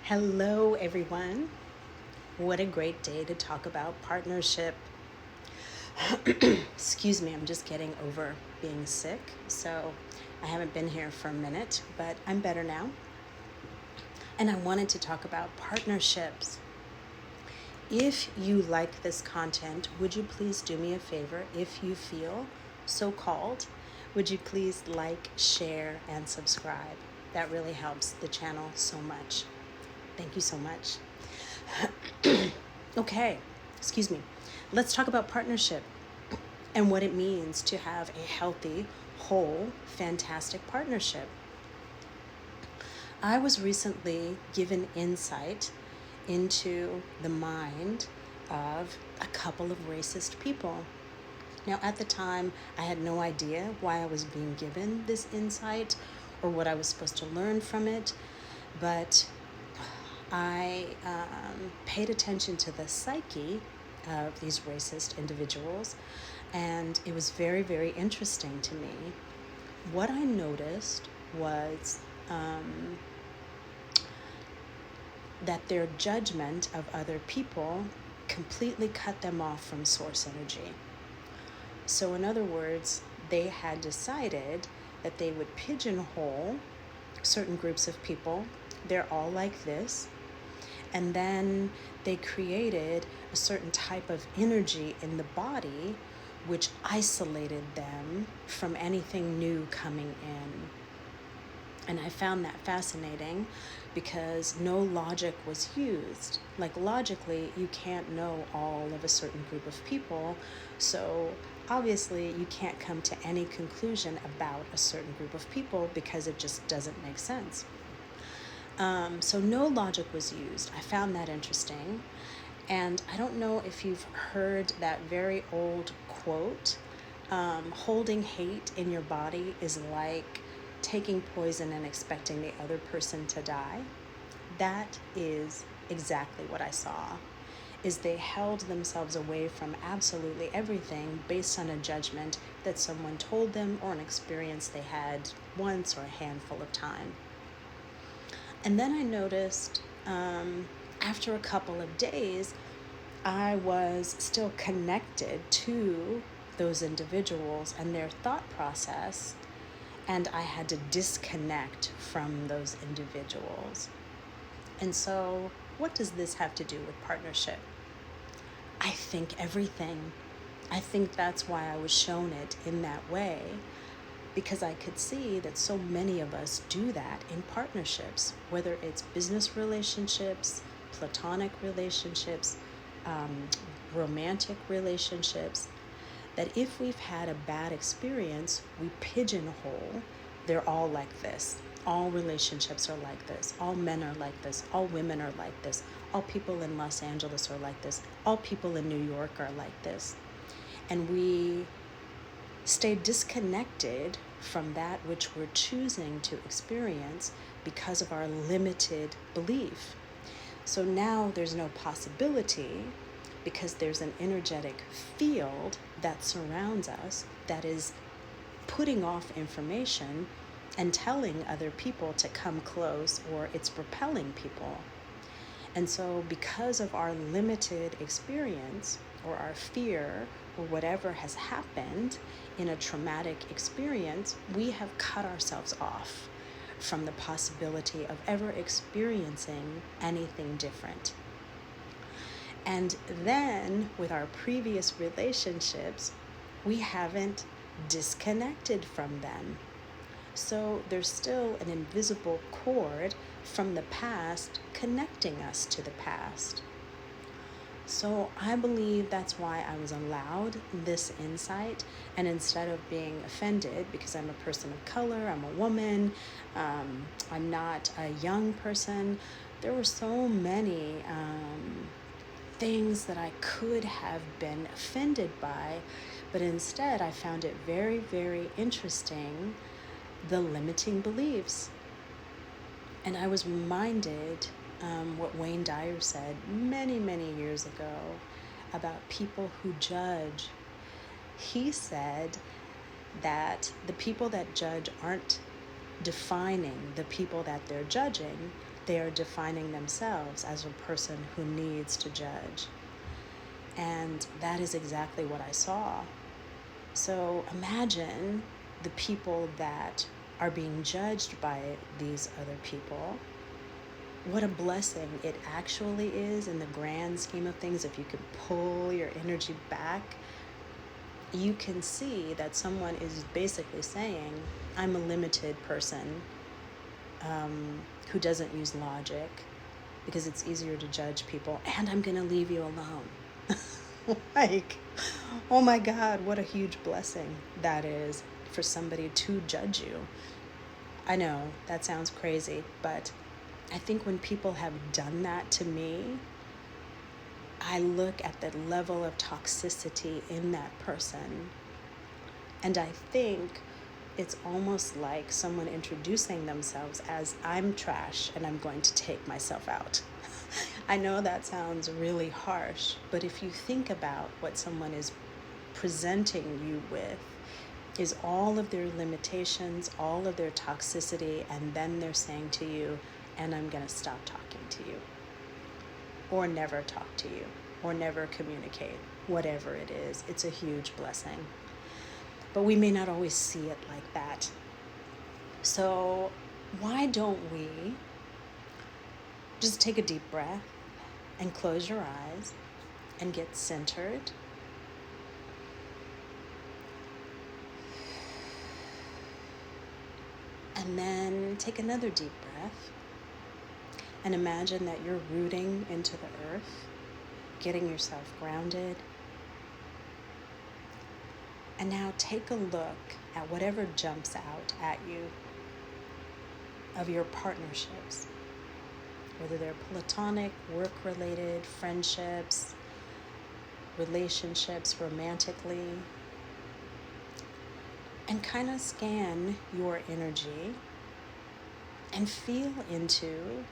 Hello, everyone. What a great day to talk about partnership. Excuse me, I'm just getting over being sick, so I haven't been here for a minute, but I'm better now. And I wanted to talk about partnerships. If you like this content, would you please do me a favor? If you feel so called, would you please like, share, and subscribe? That really helps the channel so much. Thank you so much. Okay, excuse me. Let's talk about partnership and what it means to have a healthy, whole, fantastic partnership. I was recently given insight into the mind of a couple of racist people. Now, at the time, I had no idea why I was being given this insight or what I was supposed to learn from it, but I paid attention to the psyche of these racist individuals, and it was very, very interesting to me. What I noticed was that their judgment of other people completely cut them off from source energy. So, in other words, they had decided that they would pigeonhole certain groups of people. They're all like this. And then they created a certain type of energy in the body which isolated them from anything new coming in. And I found that fascinating because no logic was used. Like, logically, you can't know all of a certain group of people, so obviously you can't come to any conclusion about a certain group of people because it just doesn't make sense. So no logic was used. I found that interesting. And I don't know if you've heard that very old quote, holding hate in your body is like taking poison and expecting the other person to die. That is exactly what I saw, is they held themselves away from absolutely everything based on a judgment that someone told them or an experience they had once or a handful of time. And then I noticed after a couple of days, I was still connected to those individuals and their thought process, and I had to disconnect from those individuals. And so, what does this have to do with partnership? I think everything. I think that's why I was shown it in that way, because I could see that so many of us do that in partnerships, whether it's business relationships, platonic relationships, romantic relationships, that if we've had a bad experience, we pigeonhole, they're all like this. All relationships are like this. All men are like this. All women are like this. All people in Los Angeles are like this. All people in New York are like this. And we stay disconnected from that which we're choosing to experience because of our limited belief. So now there's no possibility because there's an energetic field that surrounds us that is putting off information and telling other people to come close, or it's repelling people. And so because of our limited experience or our fear or whatever has happened in a traumatic experience, we have cut ourselves off from the possibility of ever experiencing anything different. And then with our previous relationships, we haven't disconnected from them. So there's still an invisible cord from the past connecting us to the past. So I believe that's why I was allowed this insight, and instead of being offended because I'm a person of color, I'm a woman, I'm not a young person, there were so many things that I could have been offended by, but instead I found it very, very interesting, the limiting beliefs. And I was reminded what Wayne Dyer said many, many years ago about people who judge. He said that the people that judge aren't defining the people that they're judging, They are defining themselves as a person who needs to judge. And that is exactly what I saw. So imagine the people that are being judged by these other people. What a blessing it actually is in the grand scheme of things. If you can pull your energy back, you can see that someone is basically saying, I'm a limited person who doesn't use logic because it's easier to judge people, and I'm going to leave you alone. Like, oh my God, what a huge blessing that is for somebody to judge you. I know that sounds crazy, but I think when people have done that to me, I look at the level of toxicity in that person, and I think it's almost like someone introducing themselves as, I'm trash and I'm going to take myself out. I know that sounds really harsh, but if you think about what someone is presenting you with is all of their limitations, all of their toxicity, and then they're saying to you, and I'm going to stop talking to you, or never talk to you, or never communicate, whatever it is. It's a huge blessing. But we may not always see it like that. So why don't we just take a deep breath and close your eyes and get centered? And then take another deep breath and imagine that you're rooting into the earth, getting yourself grounded. And now take a look at whatever jumps out at you of your partnerships, whether they're platonic, work-related, friendships, relationships romantically, and kind of scan your energy and feel into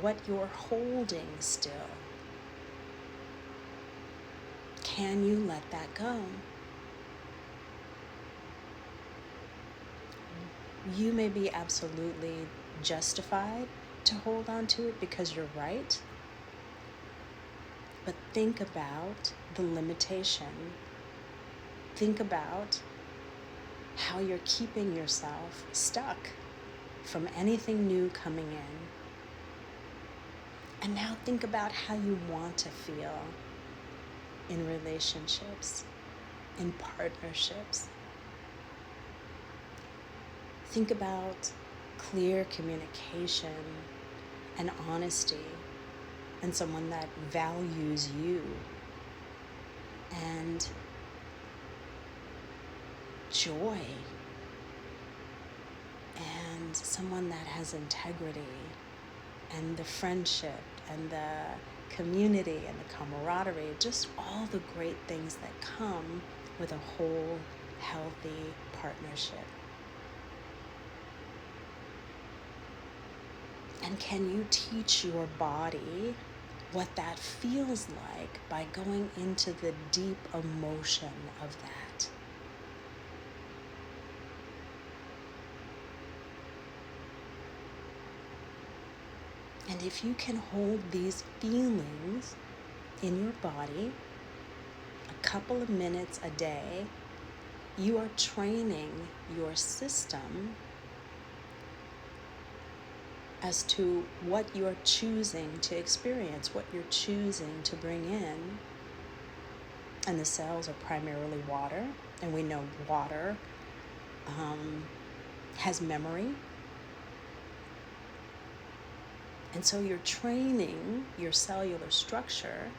what you're holding still. Can you let that go? You may be absolutely justified to hold on to it because you're right, but think about the limitation. Think about how you're keeping yourself stuck from anything new coming in. And now think about how you want to feel in relationships, in partnerships. Think about clear communication and honesty, and someone that values you, and joy, and someone that has integrity, and the friendship and the community and the camaraderie, just all the great things that come with a whole, healthy partnership. And can you teach your body what that feels like by going into the deep emotion of that? And if you can hold these feelings in your body a couple of minutes a day, you are training your system as to what you're choosing to experience, what you're choosing to bring in. And the cells are primarily water, and we know water has memory. And so you're training your cellular structure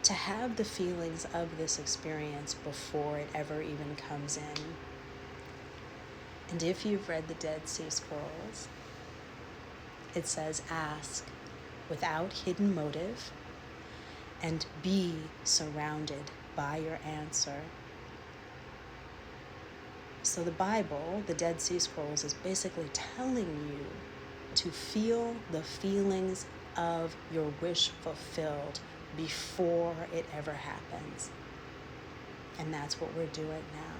to have the feelings of this experience before it ever even comes in. And if you've read the Dead Sea Scrolls, it says, ask without hidden motive and be surrounded by your answer. So the Bible, the Dead Sea Scrolls, is basically telling you to feel the feelings of your wish fulfilled before it ever happens. And that's what we're doing now.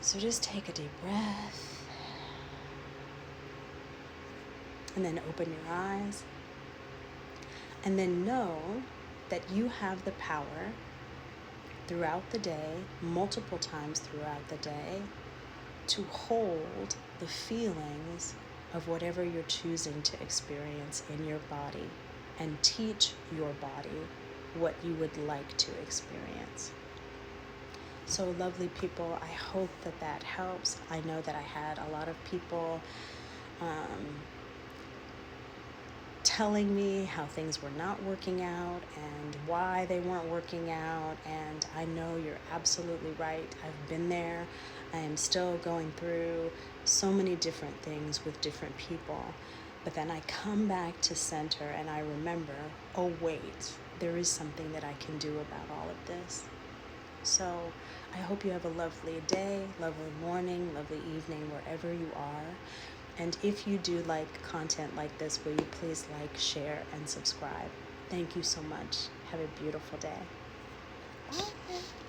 So just take a deep breath And then open your eyes. And then know that you have the power throughout the day, multiple times throughout the day, to hold the feelings of whatever you're choosing to experience in your body and teach your body what you would like to experience. So, lovely people, I hope that that helps. I know that I had a lot of people telling me how things were not working out and why they weren't working out, and I know you're absolutely right. I've been there. I am still going through so many different things with different people, but then I come back to center and I remember, oh wait, there is something that I can do about all of this. So I hope you have a lovely day, lovely morning, lovely evening, wherever you are. And if you do like content like this, will you please like, share, and subscribe? Thank you so much. Have a beautiful day. Bye.